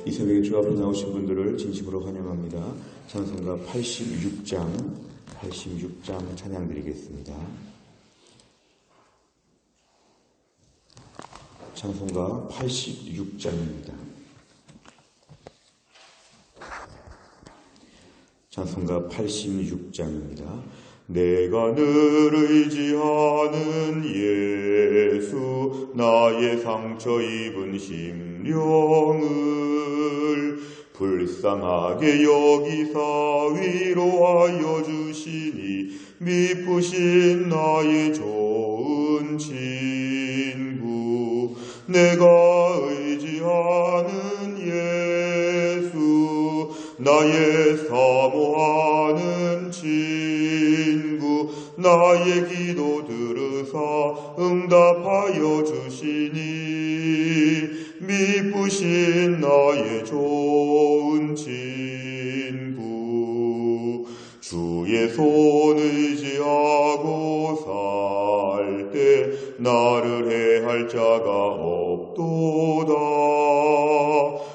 이 새벽에 주 앞에 나오신 분들을 진심으로 환영합니다. 찬송가 86장 찬양 드리겠습니다. 찬송가 86장입니다. 찬송가 86장입니다. 내가 늘 의지하는 예수, 나의 상처 입은 심령을 불쌍하게 여기사 위로하여 주시니, 미쁘신 나의 좋은 친구. 내가 의지하는 예수, 나의 사모하는 친구. 나의 기도 들으사 응답하여 주시니, 미쁘신 나의 좋은 친구. 주의 손 의지하고 살 때 나를 해할 자가 없도다.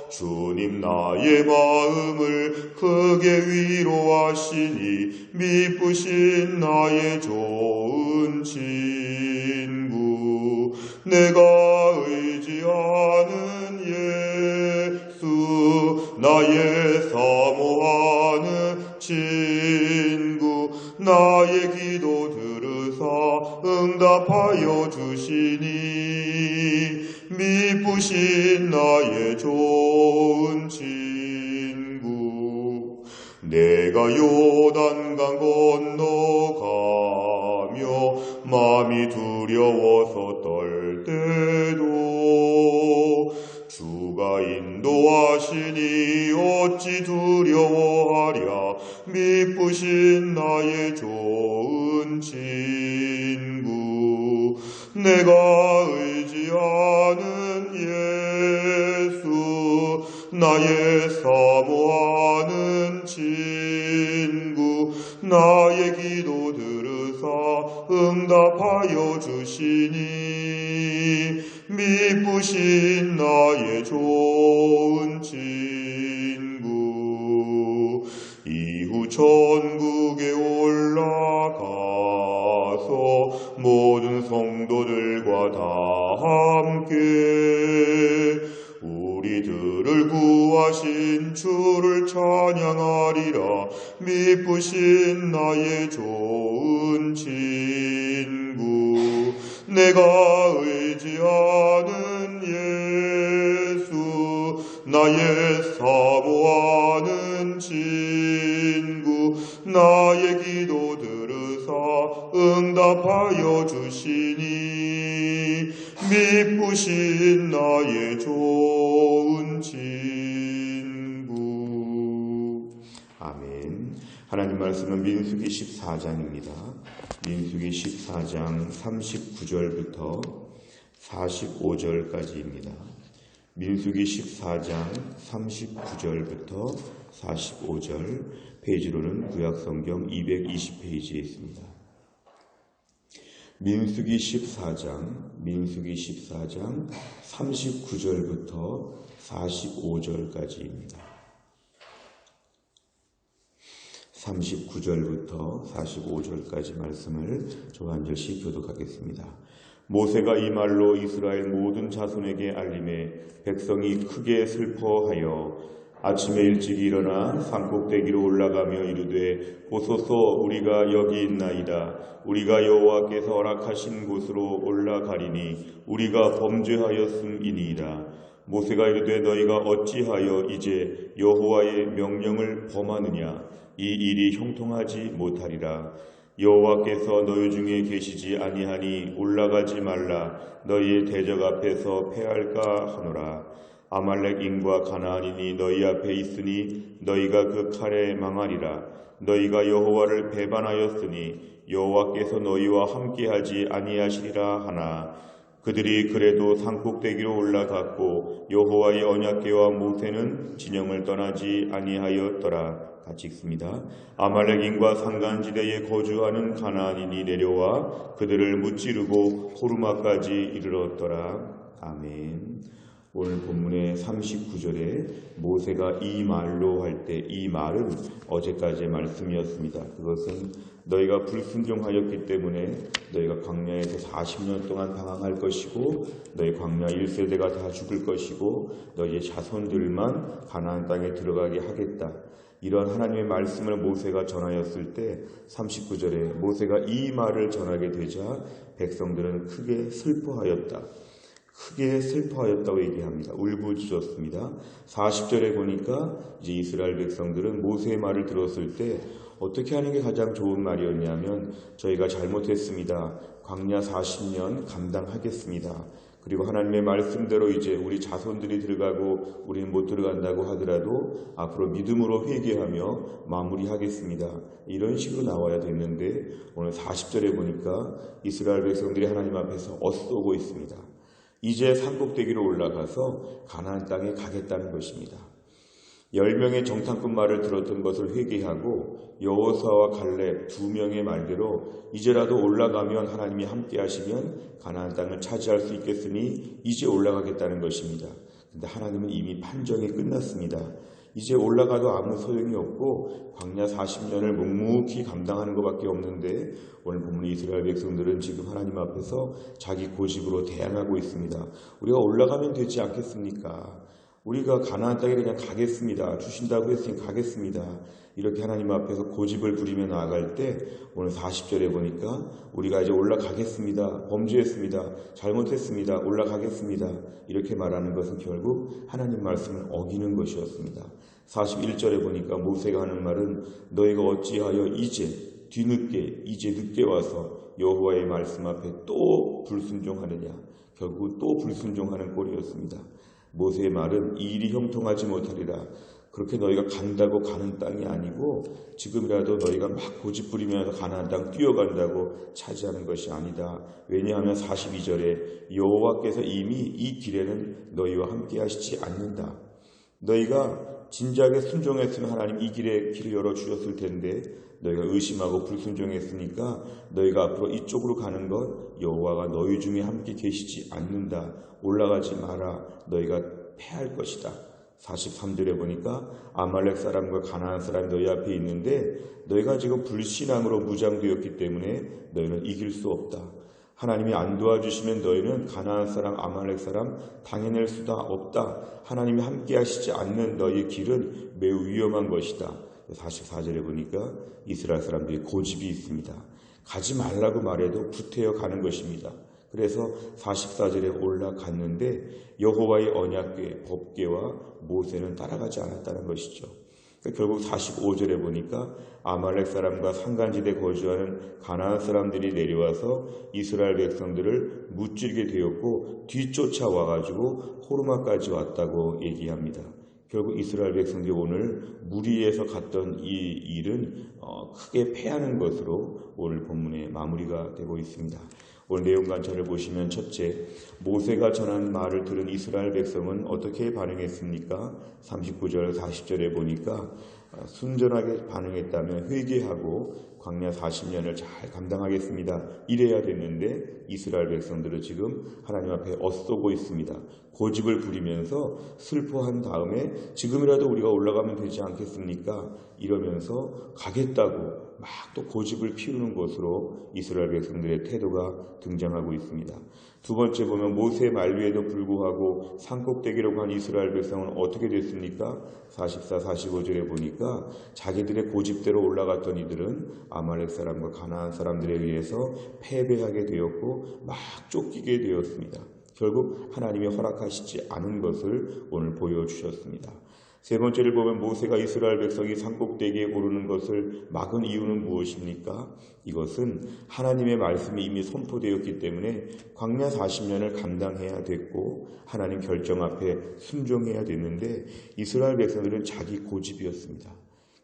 주님 나의 마음을 크게 위로하시니, 미쁘신 나의 좋은 친구. 내가 의지하는 예수, 나의 사모하는 친구. 나의 기도 들으사 응답하여 주시니, 미쁘신 나의 좋은 친구. 내가 요단강 건너가며 마음이 두려워서 떨 때도, 주가 인도하시니 어찌 두려워하랴. 미쁘신 나의 좋은 친구. 내가 의지하는 예수, 나의 사모하는 친구. 나의 기도 들으사 응답하여 주시니, 미쁘신 나의 좋은 친구. 이후 천국에 올라가서 모든 성도들과 다 함께 우리들을 구하신 주를 찬양하리라. 미쁘신 나의 좋은 친구. 내가 의지하는 예수, 나의 사모하는 친구. 나의 기도 들으사 응답하여 주시니, 미쁘신 나의 좋은 친구. 아멘. 하나님 말씀은 민수기 14장입니다. 민수기 14장 39절부터 45절까지입니다. 민수기 14장 39절부터 45절, 페이지로는 구약성경 220페이지에 있습니다. 민수기 14장 39절부터 45절까지입니다. 39절부터 45절까지 말씀을 저 한 절씩 교독하겠습니다. 모세가 이 말로 이스라엘 모든 자손에게 알림해 백성이 크게 슬퍼하여 아침에 일찍 일어나 산꼭대기로 올라가며 이르되, 보소서, 우리가 여기 있나이다. 우리가 여호와께서 허락하신 곳으로 올라가리니 우리가 범죄하였음이니이다. 모세가 이르되, 너희가 어찌하여 이제 여호와의 명령을 범하느냐? 이 일이 형통하지 못하리라. 여호와께서 너희 중에 계시지 아니하니 올라가지 말라. 너희의 대적 앞에서 패할까 하노라. 아말렉인과 가나안인이 너희 앞에 있으니 너희가 그 칼에 망하리라. 너희가 여호와를 배반하였으니 여호와께서 너희와 함께하지 아니하시리라 하나, 그들이 그래도 산꼭대기로 올라갔고 여호와의 언약궤와 모세는 진영을 떠나지 아니하였더라. 같이 읽습니다. 아말렉인과 산간지대에 거주하는 가나안인이 내려와 그들을 무찌르고 호르마까지 이르렀더라. 아멘. 오늘 본문의 39절에 모세가 이 말로 할 때 이 말은 어제까지의 말씀이었습니다. 그것은 너희가 불순종하였기 때문에 너희가 광야에서 40년 동안 방황할 것이고 너희 광야 1세대가 다 죽을 것이고 너희의 자손들만 가나안 땅에 들어가게 하겠다. 이런 하나님의 말씀을 모세가 전하였을 때 39절에 모세가 이 말을 전하게 되자 백성들은 크게 슬퍼하였다. 크게 슬퍼하였다고 얘기합니다. 울부짖었습니다. 40절에 보니까 이제 이스라엘 백성들은 모세의 말을 들었을 때 어떻게 하는 게 가장 좋은 말이었냐면 저희가 잘못했습니다. 광야 40년 감당하겠습니다. 그리고 하나님의 말씀대로 이제 우리 자손들이 들어가고 우리는 못 들어간다고 하더라도 앞으로 믿음으로 회개하며 마무리하겠습니다. 이런 식으로 나와야 됐는데 오늘 40절에 보니까 이스라엘 백성들이 하나님 앞에서 엇쏘고 있습니다. 이제 산꼭대기로 올라가서 가나안 땅에 가겠다는 것입니다. 10명의 정탐꾼 말을 들었던 것을 회개하고 여호수아와 갈렙 2명의 말대로 이제라도 올라가면 하나님이 함께 하시면 가나안 땅을 차지할 수 있겠으니 이제 올라가겠다는 것입니다. 그런데 하나님은 이미 판정이 끝났습니다. 이제 올라가도 아무 소용이 없고 광야 40년을 묵묵히 감당하는 것밖에 없는데 오늘 본문 이스라엘 백성들은 지금 하나님 앞에서 자기 고집으로 대항하고 있습니다. 우리가 올라가면 되지 않겠습니까? 우리가 가나안 땅에 그냥 가겠습니다. 주신다고 했으니 가겠습니다. 이렇게 하나님 앞에서 고집을 부리며 나아갈 때 오늘 40절에 보니까 우리가 이제 올라가겠습니다. 범죄했습니다. 잘못했습니다. 올라가겠습니다. 이렇게 말하는 것은 결국 하나님 말씀을 어기는 것이었습니다. 41절에 보니까 모세가 하는 말은 너희가 어찌하여 이제 뒤늦게 이제 늦게 와서 여호와의 말씀 앞에 또 불순종하느냐. 결국 또 불순종하는 꼴이었습니다. 모세의 말은 이 일이 형통하지 못하리라. 그렇게 너희가 간다고 가는 땅이 아니고 지금이라도 너희가 막 고집 부리면서 가나안 땅 뛰어간다고 차지하는 것이 아니다. 왜냐하면 42절에 여호와께서 이미 이 길에는 너희와 함께 하시지 않는다. 너희가 진작에 순종했으면 하나님 이 길에 길을 열어주셨을 텐데 너희가 의심하고 불순종했으니까 너희가 앞으로 이쪽으로 가는 것 여호와가 너희 중에 함께 계시지 않는다. 올라가지 마라. 너희가 패할 것이다. 43절에 보니까 아말렉 사람과 가나안 사람이 너희 앞에 있는데 너희가 지금 불신앙으로 무장되었기 때문에 너희는 이길 수 없다. 하나님이 안 도와주시면 너희는 가나안 사람, 아말렉 사람 당해낼 수가 없다. 하나님이 함께 하시지 않는 너희의 길은 매우 위험한 것이다. 44절에 보니까 이스라엘 사람들이 고집이 있습니다. 가지 말라고 말해도 구태여 가는 것입니다. 그래서 44절에 올라갔는데 여호와의 언약궤, 법궤와 모세는 따라가지 않았다는 것이죠. 결국 45절에 보니까 아말렉 사람과 산간지대에 거주하는 가나안 사람들이 내려와서 이스라엘 백성들을 무찌르게 되었고 뒤쫓아와가지고 호르마까지 왔다고 얘기합니다. 결국 이스라엘 백성들이 오늘 무리에서 갔던 이 일은 크게 패하는 것으로 오늘 본문의 마무리가 되고 있습니다. 오늘 내용 관찰을 보시면 첫째, 모세가 전한 말을 들은 이스라엘 백성은 어떻게 반응했습니까? 39절 40절에 보니까 순전하게 반응했다면 회개하고 광야 40년을 잘 감당하겠습니다. 이래야 됐는데 이스라엘 백성들은 지금 하나님 앞에 엇쏘고 있습니다. 고집을 부리면서 슬퍼한 다음에 지금이라도 우리가 올라가면 되지 않겠습니까? 이러면서 가겠다고 막 또 고집을 피우는 것으로 이스라엘 백성들의 태도가 등장하고 있습니다. 두 번째 보면 모세의 만류에도 불구하고 산꼭대기로 간 이스라엘 백성은 어떻게 됐습니까? 44, 45절에 보니까 자기들의 고집대로 올라갔던 이들은 아말렉 사람과 가나안 사람들에 의해서 패배하게 되었고 막 쫓기게 되었습니다. 결국 하나님이 허락하시지 않은 것을 오늘 보여주셨습니다. 세 번째를 보면 모세가 이스라엘 백성이 산꼭대기에 오르는 것을 막은 이유는 무엇입니까? 이것은 하나님의 말씀이 이미 선포되었기 때문에 광야 40년을 감당해야 됐고 하나님 결정 앞에 순종해야 됐는데 이스라엘 백성들은 자기 고집이었습니다.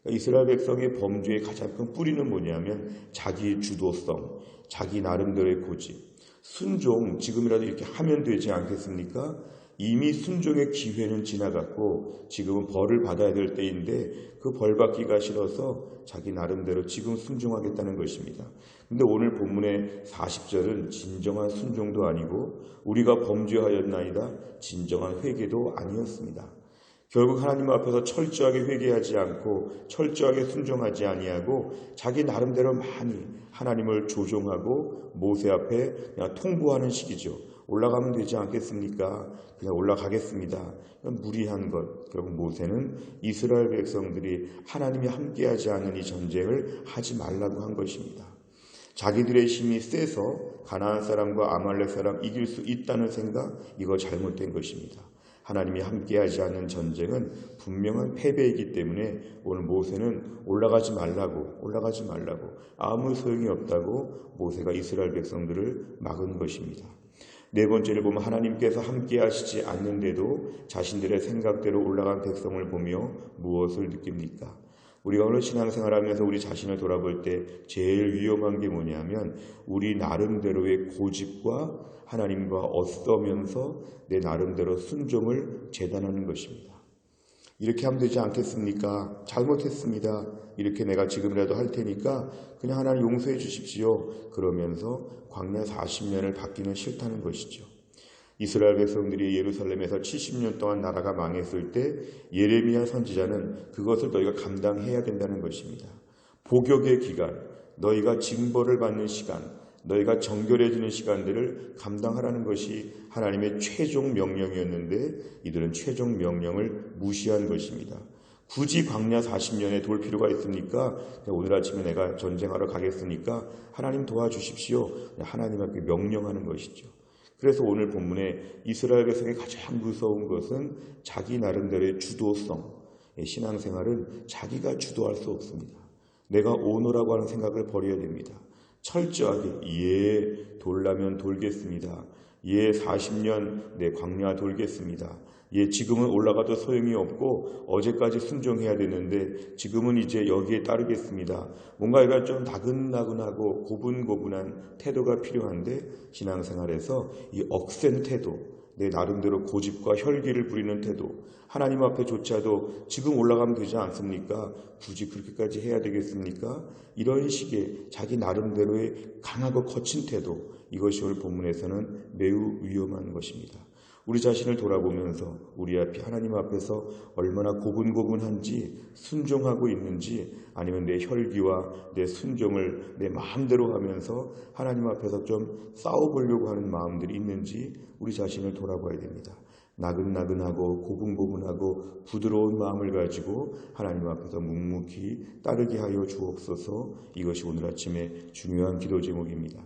이스라엘 백성의 범죄의 가장 큰 뿌리는 뭐냐면 자기 주도성, 자기 나름대로의 고집. 순종 지금이라도 이렇게 하면 되지 않겠습니까? 이미 순종의 기회는 지나갔고 지금은 벌을 받아야 될 때인데 그 벌 받기가 싫어서 자기 나름대로 지금 순종하겠다는 것입니다. 근데 오늘 본문의 40절은 진정한 순종도 아니고 우리가 범죄하였나이다 진정한 회개도 아니었습니다. 결국 하나님 앞에서 철저하게 회개하지 않고 철저하게 순종하지 아니하고 자기 나름대로 많이 하나님을 조종하고 모세 앞에 그냥 통보하는 식이죠. 올라가면 되지 않겠습니까? 그냥 올라가겠습니다. 무리한 것. 결국 모세는 이스라엘 백성들이 하나님이 함께하지 않는 이 전쟁을 하지 말라고 한 것입니다. 자기들의 힘이 세서 가나안 사람과 아말렉 사람 이길 수 있다는 생각, 이거 잘못된 것입니다. 하나님이 함께하지 않는 전쟁은 분명한 패배이기 때문에 오늘 모세는 올라가지 말라고 아무 소용이 없다고 모세가 이스라엘 백성들을 막은 것입니다. 네 번째를 보면 하나님께서 함께하시지 않는데도 자신들의 생각대로 올라간 백성을 보며 무엇을 느낍니까? 우리가 오늘 신앙생활하면서 우리 자신을 돌아볼 때 제일 위험한 게 뭐냐면 우리 나름대로의 고집과 하나님과 엇서면서 내 나름대로 순종을 재단하는 것입니다. 이렇게 하면 되지 않겠습니까? 잘못했습니다. 이렇게 내가 지금이라도 할 테니까 그냥 하나님 용서해 주십시오. 그러면서 광야 40년을 받기는 싫다는 것이죠. 이스라엘 백성들이 예루살렘에서 70년 동안 나라가 망했을 때 예레미야 선지자는 그것을 너희가 감당해야 된다는 것입니다. 복역의 기간, 너희가 징벌을 받는 시간, 너희가 정결해지는 시간들을 감당하라는 것이 하나님의 최종 명령이었는데 이들은 최종 명령을 무시한 것입니다. 굳이 광야 40년에 돌 필요가 있습니까? 오늘 아침에 내가 전쟁하러 가겠으니까 하나님 도와주십시오. 하나님 앞에 명령하는 것이죠. 그래서 오늘 본문에 이스라엘 백성이 가장 무서운 것은 자기 나름대로의 주도성. 신앙생활은 자기가 주도할 수 없습니다. 내가 오너라고 하는 생각을 버려야 됩니다. 철저하게 돌라면 돌겠습니다. 40년 내 광야 돌겠습니다. 지금은 올라가도 소용이 없고 어제까지 순종해야 되는데 지금은 이제 여기에 따르겠습니다. 뭔가 이가 좀 나긋나긋하고 고분고분한 태도가 필요한데 신앙생활에서 이 억센 태도, 내 나름대로 고집과 혈기를 부리는 태도, 하나님 앞에조차도 지금 올라가면 되지 않습니까? 굳이 그렇게까지 해야 되겠습니까? 이런 식의 자기 나름대로의 강하고 거친 태도, 이것이 오늘 본문에서는 매우 위험한 것입니다. 우리 자신을 돌아보면서 우리 앞에 하나님 앞에서 얼마나 고분고분한지 순종하고 있는지 아니면 내 혈기와 내 순종을 내 마음대로 하면서 하나님 앞에서 좀 싸워보려고 하는 마음들이 있는지 우리 자신을 돌아봐야 됩니다. 나긋나긋하고 고분고분하고 부드러운 마음을 가지고 하나님 앞에서 묵묵히 따르게 하여 주옵소서. 이것이 오늘 아침에 중요한 기도 제목입니다.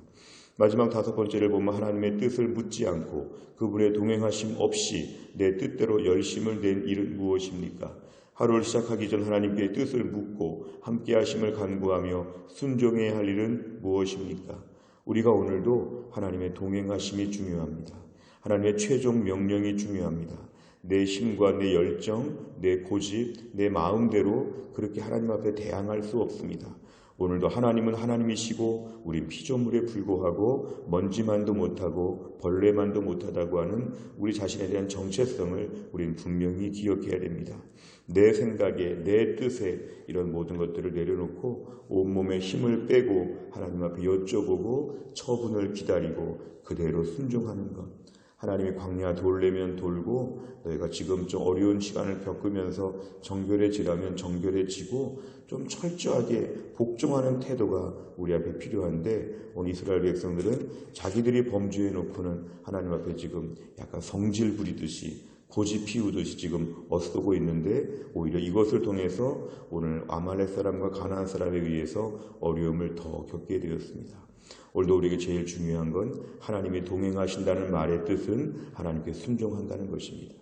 마지막 5번째를 보면 하나님의 뜻을 묻지 않고 그분의 동행하심 없이 내 뜻대로 열심을 낸 일은 무엇입니까? 하루를 시작하기 전 하나님께 뜻을 묻고 함께 하심을 간구하며 순종해야 할 일은 무엇입니까? 우리가 오늘도 하나님의 동행하심이 중요합니다. 하나님의 최종 명령이 중요합니다. 내 힘과 내 열정, 내 고집, 내 마음대로 그렇게 하나님 앞에 대항할 수 없습니다. 오늘도 하나님은 하나님이시고 우린 피조물에 불과하고 먼지만도 못하고 벌레만도 못하다고 하는 우리 자신에 대한 정체성을 우린 분명히 기억해야 됩니다. 내 생각에 내 뜻에 이런 모든 것들을 내려놓고 온몸에 힘을 빼고 하나님 앞에 여쭤보고 처분을 기다리고 그대로 순종하는 것. 하나님이 광야 돌려면 돌고 너희가 지금 좀 어려운 시간을 겪으면서 정결해지라면 정결해지고 좀 철저하게 복종하는 태도가 우리 앞에 필요한데 오늘 이스라엘 백성들은 자기들이 범죄해놓고는 하나님 앞에 지금 약간 성질 부리듯이 고집 피우듯이 지금 엇서고 있는데 오히려 이것을 통해서 오늘 아말렉 사람과 가나안 사람에 의해서 어려움을 더 겪게 되었습니다. 오늘도 우리에게 제일 중요한 건 하나님이 동행하신다는 말의 뜻은 하나님께 순종한다는 것입니다.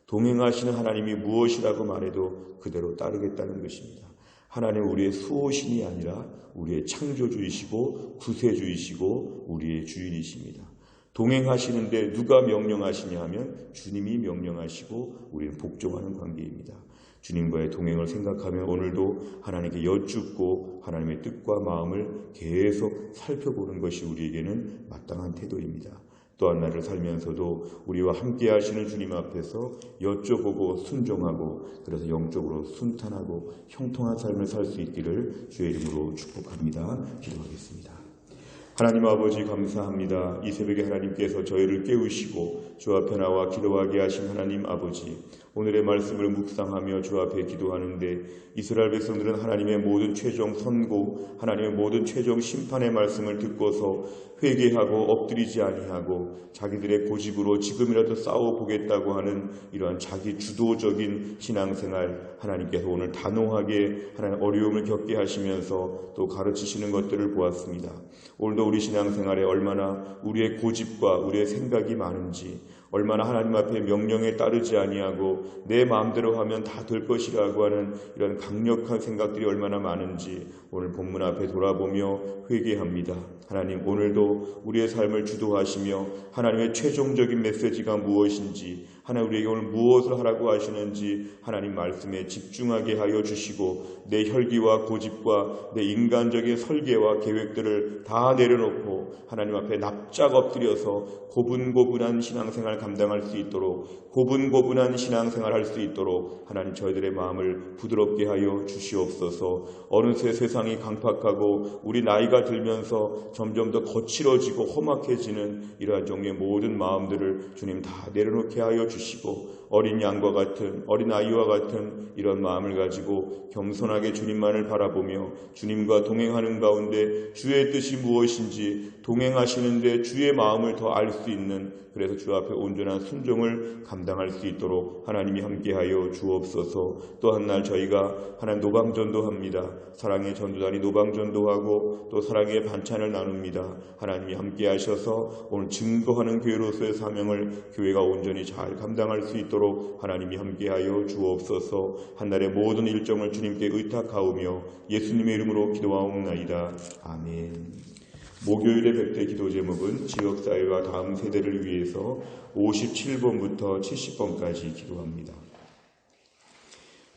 동행하시는 하나님이 무엇이라고 말해도 그대로 따르겠다는 것입니다. 하나님은 우리의 수호신이 아니라 우리의 창조주이시고 구세주이시고 우리의 주인이십니다. 동행하시는데 누가 명령하시냐 하면 주님이 명령하시고 우리는 복종하는 관계입니다. 주님과의 동행을 생각하며 오늘도 하나님께 여쭙고 하나님의 뜻과 마음을 계속 살펴보는 것이 우리에게는 마땅한 태도입니다. 또한 날을 살면서도 우리와 함께 하시는 주님 앞에서 여쭤보고 순종하고 그래서 영적으로 순탄하고 형통한 삶을 살 수 있기를 주의 이름으로 축복합니다. 기도하겠습니다. 하나님 아버지 감사합니다. 이 새벽에 하나님께서 저희를 깨우시고 주 앞에 나와 기도하게 하신 하나님 아버지, 오늘의 말씀을 묵상하며 주 앞에 기도하는데 이스라엘 백성들은 하나님의 모든 최종 선고, 하나님의 모든 최종 심판의 말씀을 듣고서 회개하고 엎드리지 아니하고 자기들의 고집으로 지금이라도 싸워보겠다고 하는 이러한 자기 주도적인 신앙생활, 하나님께서 오늘 단호하게 하나님 어려움을 겪게 하시면서 또 가르치시는 것들을 보았습니다. 오늘도 우리 신앙생활에 얼마나 우리의 고집과 우리의 생각이 많은지, 얼마나 하나님 앞에 명령에 따르지 아니하고 내 마음대로 하면 다 될 것이라고 하는 이런 강력한 생각들이 얼마나 많은지 오늘 본문 앞에 돌아보며 회개합니다. 하나님, 오늘도 우리의 삶을 주도하시며 하나님의 최종적인 메시지가 무엇인지, 하나님 우리에게 오늘 무엇을 하라고 하시는지 하나님 말씀에 집중하게 하여 주시고 내 혈기와 고집과 내 인간적인 설계와 계획들을 다 내려놓고 하나님 앞에 납작 엎드려서 고분고분한 신앙생활 감당할 수 있도록, 고분고분한 신앙생활 할 수 있도록 하나님 저희들의 마음을 부드럽게 하여 주시옵소서. 어느새 세상이 강팍하고 우리 나이가 들면서 점점 더 거칠어지고 험악해지는 이러한 종류의 모든 마음들을 주님 다 내려놓게 하여 주시고 어린 양과 같은, 어린 아이와 같은 이런 마음을 가지고 겸손하게 주님만을 바라보며 주님과 동행하는 가운데 주의 뜻이 무엇인지 동행하시는데 주의 마음을 더 알 수 있는, 그래서 주 앞에 온전한 순종을 감당할 수 있도록 하나님이 함께하여 주옵소서. 또 한 날 저희가 하나님 노방전도 합니다. 사랑의 전도단이 노방전도하고 또 사랑의 반찬을 나눕니다. 하나님이 함께하셔서 오늘 증거하는 교회로서의 사명을 교회가 온전히 잘 감당할 수 있도록 하나님이 함께하여 주옵소서. 한날의 모든 일정을 주님께 의탁하오며 예수님의 이름으로 기도하옵나이다. 아멘. 목요일의 백대 기도 제목은 지역사회와 다음 세대를 위해서 57번부터 70번까지 기도합니다.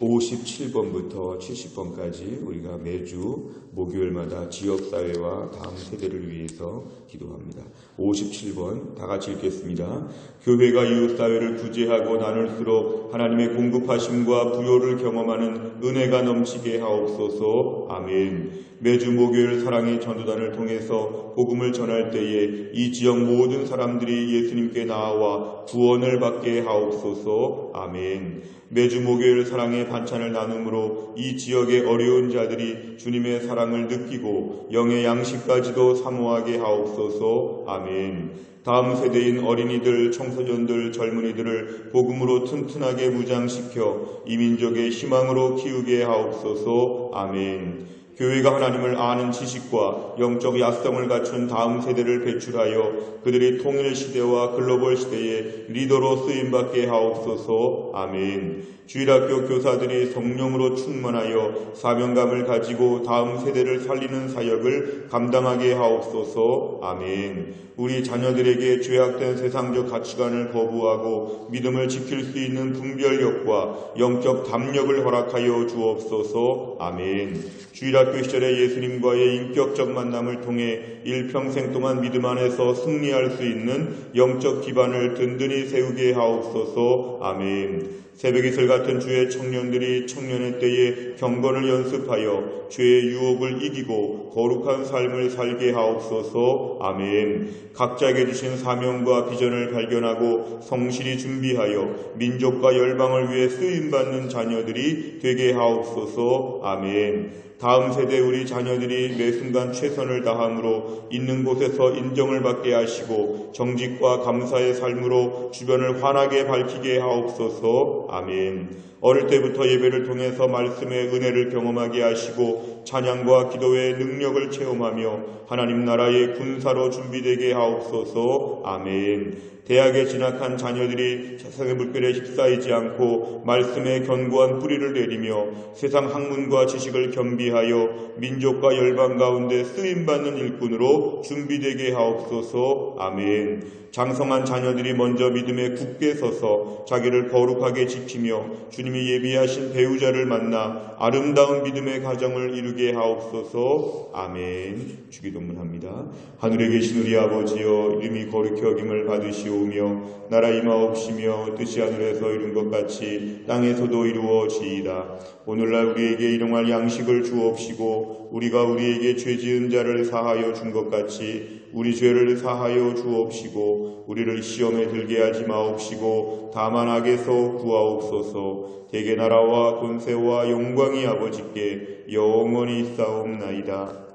57번부터 70번까지 우리가 매주 목요일마다 지역사회와 다음 세대를 위해서 기도합니다. 57번 다 같이 읽겠습니다. 교회가 이웃사회를 구제하고 나눌수록 하나님의 공급하심과 부요를 경험하는 은혜가 넘치게 하옵소서. 아멘. 매주 목요일 사랑의 전도단을 통해서 복음을 전할 때에 이 지역 모든 사람들이 예수님께 나아와 구원을 받게 하옵소서. 아멘. 매주 목요일 사랑의 반찬을 나눔으로 이 지역의 어려운 자들이 주님의 사랑을 느끼고 영의 양식까지도 사모하게 하옵소서. 아멘. 다음 세대인 어린이들, 청소년들, 젊은이들을 복음으로 튼튼하게 무장시켜 이민족의 희망으로 키우게 하옵소서. 아멘. 교회가 하나님을 아는 지식과 영적 야성을 갖춘 다음 세대를 배출하여 그들이 통일 시대와 글로벌 시대의 리더로 쓰임받게 하옵소서. 아멘. 주일학교 교사들이 성령으로 충만하여 사명감을 가지고 다음 세대를 살리는 사역을 감당하게 하옵소서. 아멘. 우리 자녀들에게 죄악된 세상적 가치관을 거부하고 믿음을 지킬 수 있는 분별력과 영적 담력을 허락하여 주옵소서. 아멘. 주일학교 시절에 예수님과의 인격적 만남을 통해 일평생 동안 믿음 안에서 승리할 수 있는 영적 기반을 든든히 세우게 하옵소서. 아멘. 새벽이슬 같은 주의 청년들이 청년의 때에 경건을 연습하여 죄의 유혹을 이기고 거룩한 삶을 살게 하옵소서. 아멘. 각자에게 주신 사명과 비전을 발견하고 성실히 준비하여 민족과 열방을 위해 쓰임받는 자녀들이 되게 하옵소서. 아멘. 다음 세대 우리 자녀들이 매 순간 최선을 다함으로 있는 곳에서 인정을 받게 하시고 정직과 감사의 삶으로 주변을 환하게 밝히게 하옵소서. 아멘. 어릴 때부터 예배를 통해서 말씀의 은혜를 경험하게 하시고 찬양과 기도의 능력을 체험하며 하나님 나라의 군사로 준비되게 하옵소서. 아멘. 대학에 진학한 자녀들이 세상의 물결에 휩싸이지 않고 말씀의 견고한 뿌리를 내리며 세상 학문과 지식을 겸비하여 민족과 열방 가운데 쓰임받는 일꾼으로 준비되게 하옵소서. 아멘. 장성한 자녀들이 먼저 믿음에 굳게 서서 자기를 거룩하게 지키며 주님 예수님이 예비하신 배우자를 만나 아름다운 믿음의 가정을 이루게 하옵소서. 아멘. 주기도문합니다. 하늘에 계신 우리 아버지여, 이름이 거룩히 여김을 받으시오며 나라 임하옵시며 뜻이 하늘에서 이룬 것 같이 땅에서도 이루어지이다. 오늘날 우리에게 일용할 양식을 주옵시고 우리가 우리에게 죄 지은 자를 사하여 준 것 같이 우리 죄를 사하여 주옵시고 우리를 시험에 들게 하지 마옵시고 다만 악에서 구하옵소서. 대개 나라와 권세와 영광이 아버지께 영원히 있사옵나이다.